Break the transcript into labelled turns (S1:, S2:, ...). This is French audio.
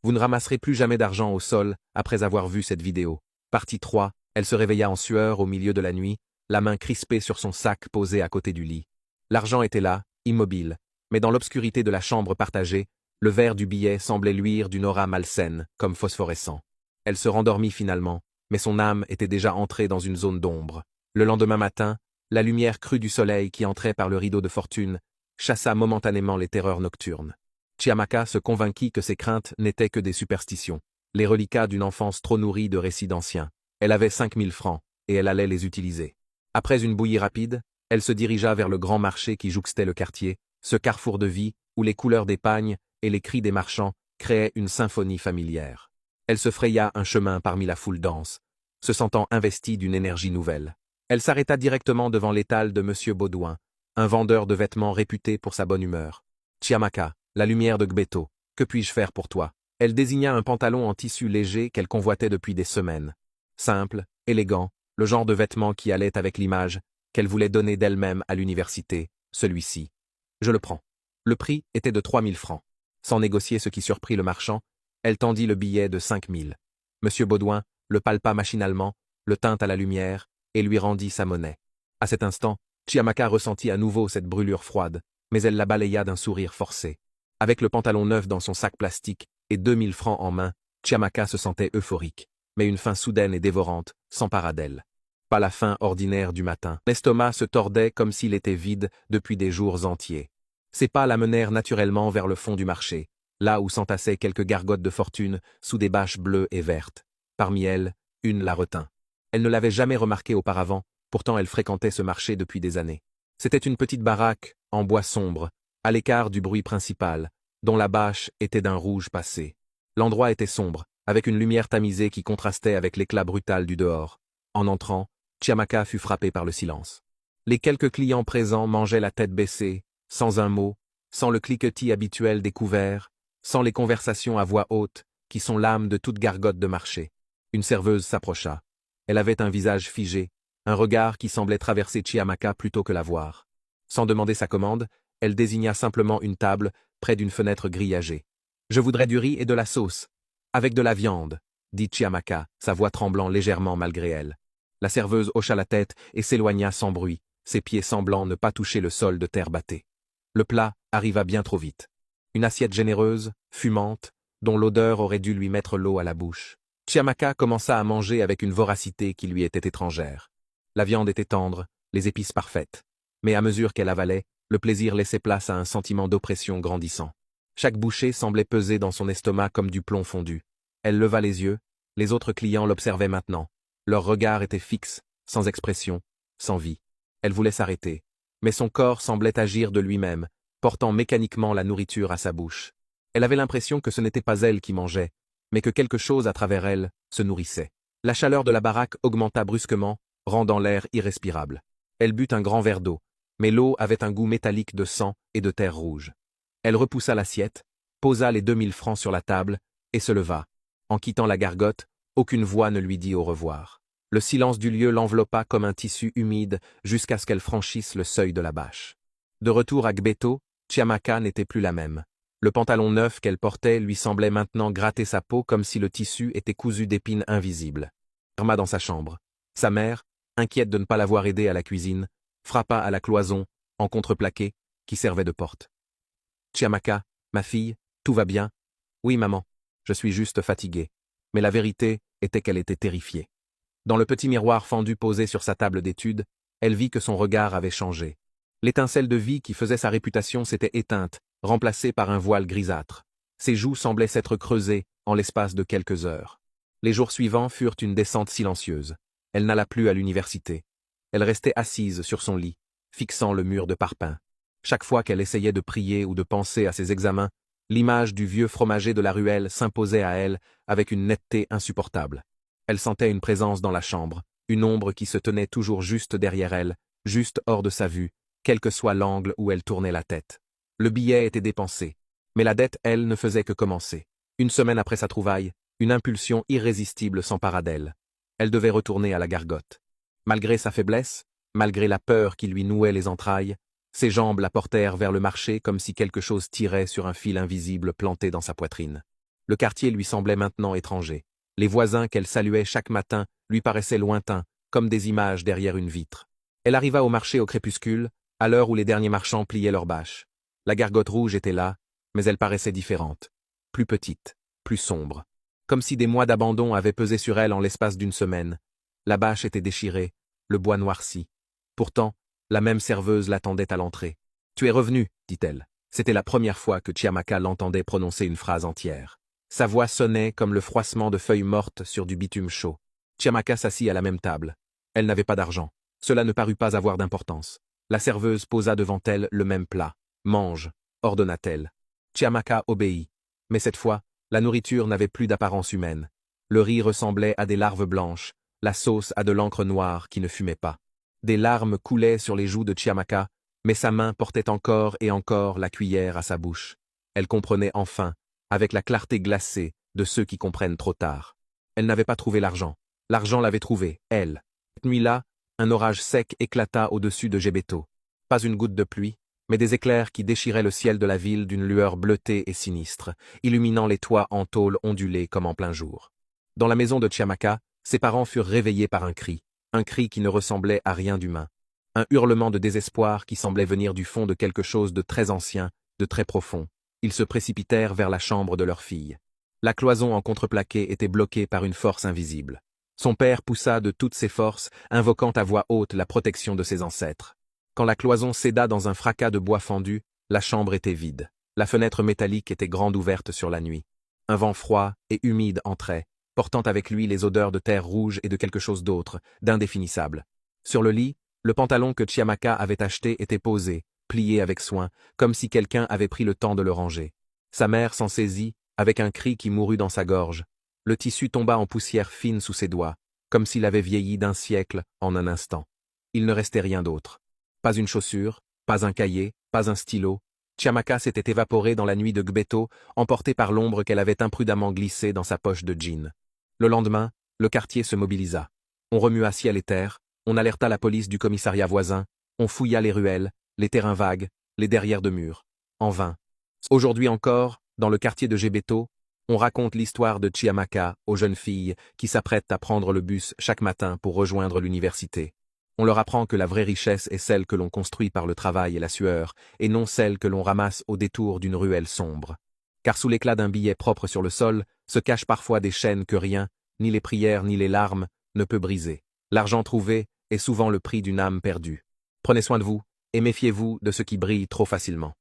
S1: Vous ne ramasserez plus jamais d'argent au sol après avoir vu cette vidéo. Partie 3. Elle se réveilla en sueur au milieu de la nuit, la main crispée sur son sac posé à côté du lit. L'argent était là, immobile, mais dans l'obscurité de la chambre partagée, le verre du billet semblait luire d'une aura malsaine, comme phosphorescent. Elle se rendormit finalement, mais son âme était déjà entrée dans une zone d'ombre. Le lendemain matin, la lumière crue du soleil qui entrait par le rideau de fortune chassa momentanément les terreurs nocturnes. Chiamaka se convainquit que ses craintes n'étaient que des superstitions, les reliquats d'une enfance trop nourrie de récits d'anciens. Elle avait 5000 francs, et elle allait les utiliser. Après une bouillie rapide, elle se dirigea vers le grand marché qui jouxtait le quartier, ce carrefour de vie où les couleurs des pagnes et les cris des marchands créaient une symphonie familière. Elle se fraya un chemin parmi la foule dense, se sentant investie d'une énergie nouvelle. Elle s'arrêta directement devant l'étal de M. Baudouin, un vendeur de vêtements réputé pour sa bonne humeur. « Chiamaka, la lumière de Gbéto, que puis-je faire pour toi ?» Elle désigna un pantalon en tissu léger qu'elle convoitait depuis des semaines. Simple, élégant, le genre de vêtement qui allait avec l'image qu'elle voulait donner d'elle-même à l'université, celui-ci. « Je le prends. » Le prix était de 3000 francs. Sans négocier ce qui surprit le marchand, elle tendit le billet de 5000. M. Baudouin le palpa machinalement, le tint à la lumière, et lui rendit sa monnaie. À cet instant, Chiamaka ressentit à nouveau cette brûlure froide, mais elle la balaya d'un sourire forcé. Avec le pantalon neuf dans son sac plastique et 2000 francs en main, Chiamaka se sentait euphorique, mais une faim soudaine et dévorante s'empara d'elle. Pas la faim ordinaire du matin. L'estomac se tordait comme s'il était vide depuis des jours entiers. Ses pas la menèrent naturellement vers le fond du marché, là où s'entassaient quelques gargotes de fortune sous des bâches bleues et vertes. Parmi elles, une la retint. Elle ne l'avait jamais remarquée auparavant, pourtant elle fréquentait ce marché depuis des années. C'était une petite baraque, en bois sombre, à l'écart du bruit principal, dont la bâche était d'un rouge passé. L'endroit était sombre, avec une lumière tamisée qui contrastait avec l'éclat brutal du dehors. En entrant, Chiamaka fut frappée par le silence. Les quelques clients présents mangeaient la tête baissée, sans un mot, sans le cliquetis habituel des couverts, sans les conversations à voix haute, qui sont l'âme de toute gargote de marché. Une serveuse s'approcha. Elle avait un visage figé, un regard qui semblait traverser Chiamaka plutôt que la voir. Sans demander sa commande, elle désigna simplement une table, près d'une fenêtre grillagée. « Je voudrais du riz et de la sauce. Avec de la viande, » dit Chiamaka, sa voix tremblant légèrement malgré elle. La serveuse hocha la tête et s'éloigna sans bruit, ses pieds semblant ne pas toucher le sol de terre battée. Le plat arriva bien trop vite. Une assiette généreuse, fumante, dont l'odeur aurait dû lui mettre l'eau à la bouche. Chiamaka commença à manger avec une voracité qui lui était étrangère. La viande était tendre, les épices parfaites. Mais à mesure qu'elle avalait, le plaisir laissait place à un sentiment d'oppression grandissant. Chaque bouchée semblait peser dans son estomac comme du plomb fondu. Elle leva les yeux, les autres clients l'observaient maintenant. Leur regard était fixe, sans expression, sans vie. Elle voulait s'arrêter, mais son corps semblait agir de lui-même, portant mécaniquement la nourriture à sa bouche. Elle avait l'impression que ce n'était pas elle qui mangeait, mais que quelque chose à travers elle se nourrissait. La chaleur de la baraque augmenta brusquement, rendant l'air irrespirable. Elle but un grand verre d'eau, mais l'eau avait un goût métallique de sang et de terre rouge. Elle repoussa l'assiette, posa les 2000 francs sur la table, et se leva. En quittant la gargote, aucune voix ne lui dit au revoir. Le silence du lieu l'enveloppa comme un tissu humide jusqu'à ce qu'elle franchisse le seuil de la bâche. De retour à Gbéto, Chiamaka n'était plus la même. Le pantalon neuf qu'elle portait lui semblait maintenant gratter sa peau comme si le tissu était cousu d'épines invisibles. Elle ferma dans sa chambre. Sa mère, inquiète de ne pas l'avoir aidée à la cuisine, frappa à la cloison, en contreplaqué, qui servait de porte. « Chiamaka, ma fille, tout va bien ?»« Oui, maman, je suis juste fatiguée. » Mais la vérité était qu'elle était terrifiée. Dans le petit miroir fendu posé sur sa table d'études, elle vit que son regard avait changé. L'étincelle de vie qui faisait sa réputation s'était éteinte, remplacée par un voile grisâtre. Ses joues semblaient s'être creusées en l'espace de quelques heures. Les jours suivants furent une descente silencieuse. Elle n'alla plus à l'université. Elle restait assise sur son lit, fixant le mur de parpaing. Chaque fois qu'elle essayait de prier ou de penser à ses examens, l'image du vieux fromager de la ruelle s'imposait à elle avec une netteté insupportable. Elle sentait une présence dans la chambre, une ombre qui se tenait toujours juste derrière elle, juste hors de sa vue, quel que soit l'angle où elle tournait la tête. Le billet était dépensé, mais la dette, elle, ne faisait que commencer. Une semaine après sa trouvaille, une impulsion irrésistible s'empara d'elle. Elle devait retourner à la gargote. Malgré sa faiblesse, malgré la peur qui lui nouait les entrailles, ses jambes la portèrent vers le marché comme si quelque chose tirait sur un fil invisible planté dans sa poitrine. Le quartier lui semblait maintenant étranger. Les voisins qu'elle saluait chaque matin lui paraissaient lointains, comme des images derrière une vitre. Elle arriva au marché au crépuscule, à l'heure où les derniers marchands pliaient leurs bâches. La gargote rouge était là, mais elle paraissait différente. Plus petite, plus sombre. Comme si des mois d'abandon avaient pesé sur elle en l'espace d'une semaine. La bâche était déchirée, le bois noirci. Pourtant, la même serveuse l'attendait à l'entrée. « Tu es revenu, dit-elle. C'était la première fois que Chiamaka l'entendait prononcer une phrase entière. Sa voix sonnait comme le froissement de feuilles mortes sur du bitume chaud. Chiamaka s'assit à la même table. Elle n'avait pas d'argent. Cela ne parut pas avoir d'importance. La serveuse posa devant elle le même plat. « Mange », ordonna-t-elle. Chiamaka obéit. Mais cette fois, la nourriture n'avait plus d'apparence humaine. Le riz ressemblait à des larves blanches, la sauce à de l'encre noire qui ne fumait pas. Des larmes coulaient sur les joues de Chiamaka, mais sa main portait encore et encore la cuillère à sa bouche. Elle comprenait enfin, avec la clarté glacée de ceux qui comprennent trop tard. Elle n'avait pas trouvé l'argent. L'argent l'avait trouvé, elle. Cette nuit-là, un orage sec éclata au-dessus de Gebeto. Pas une goutte de pluie, mais des éclairs qui déchiraient le ciel de la ville d'une lueur bleutée et sinistre, illuminant les toits en tôle ondulés comme en plein jour. Dans la maison de Chiamaka, ses parents furent réveillés par un cri qui ne ressemblait à rien d'humain. Un hurlement de désespoir qui semblait venir du fond de quelque chose de très ancien, de très profond. Ils se précipitèrent vers la chambre de leur fille. La cloison en contreplaqué était bloquée par une force invisible. Son père poussa de toutes ses forces, invoquant à voix haute la protection de ses ancêtres. Quand la cloison céda dans un fracas de bois fendu, la chambre était vide. La fenêtre métallique était grande ouverte sur la nuit. Un vent froid et humide entrait, portant avec lui les odeurs de terre rouge et de quelque chose d'autre, d'indéfinissable. Sur le lit, le pantalon que Chiamaka avait acheté était posé, plié avec soin, comme si quelqu'un avait pris le temps de le ranger. Sa mère s'en saisit, avec un cri qui mourut dans sa gorge. Le tissu tomba en poussière fine sous ses doigts, comme s'il avait vieilli d'un siècle en un instant. Il ne restait rien d'autre. Pas une chaussure, pas un cahier, pas un stylo. Chiamaka s'était évaporée dans la nuit de Gbeto, emportée par l'ombre qu'elle avait imprudemment glissée dans sa poche de jean. Le lendemain, le quartier se mobilisa. On remua ciel et terre, on alerta la police du commissariat voisin, on fouilla les ruelles, les terrains vagues, les derrières de murs. En vain. Aujourd'hui encore, dans le quartier de Gebeto, on raconte l'histoire de Chiamaka aux jeunes filles qui s'apprêtent à prendre le bus chaque matin pour rejoindre l'université. On leur apprend que la vraie richesse est celle que l'on construit par le travail et la sueur, et non celle que l'on ramasse au détour d'une ruelle sombre. Car sous l'éclat d'un billet propre sur le sol, se cachent parfois des chaînes que rien, ni les prières ni les larmes, ne peut briser. L'argent trouvé est souvent le prix d'une âme perdue. Prenez soin de vous, et méfiez-vous de ce qui brille trop facilement.